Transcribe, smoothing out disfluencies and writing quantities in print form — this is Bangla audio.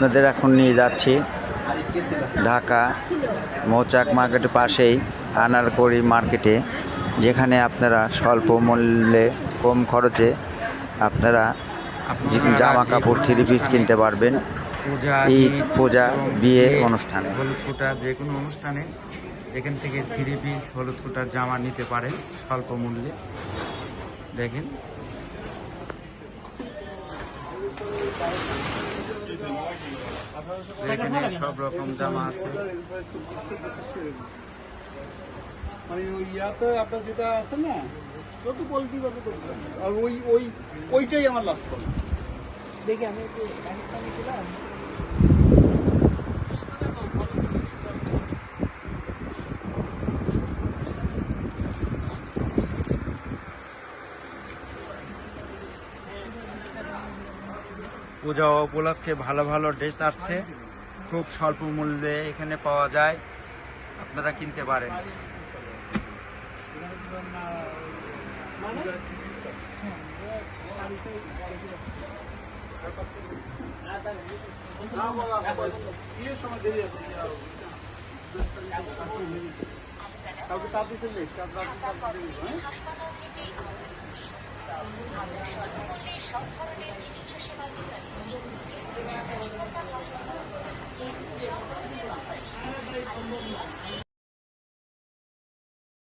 আপনাদের এখন নিয়ে যাচ্ছি ঢাকা মৌচাক মার্কেটের পাশেই আনারকলি মার্কেটে, যেখানে আপনারা স্বল্প মূল্যে কম খরচে আপনারা জামা কাপড় থ্রি পিস কিনতে পারবেন। ঈদ, পূজা, বিয়ে অনুষ্ঠান, হলুদ কুটার যে কোনো অনুষ্ঠানে এখান থেকে থ্রি পিস হলুদ কুটার জামা নিতে পারেন স্বল্প মূল্যে। দেখেন এখানে সব রকম জামা আছে। মানে ওই ইয়াতে আপনার যেটা আছে না, যত কোয়ালিটি ভাবে করতে পারেন। আর ওইটাই আমার লাস্ট কল। দেখি আমি একটু পাকিস্তানি ছিলাম। পূজা উপলক্ষে ভালো ভালো ড্রেস আসছে, খুব স্বল্প মূল্যে এখানে পাওয়া যায়, আপনারা কিনতে পারেন। কাউকে তাপ দিতে লেট সব ধরনের চিকিৎসা সেবা প্রদান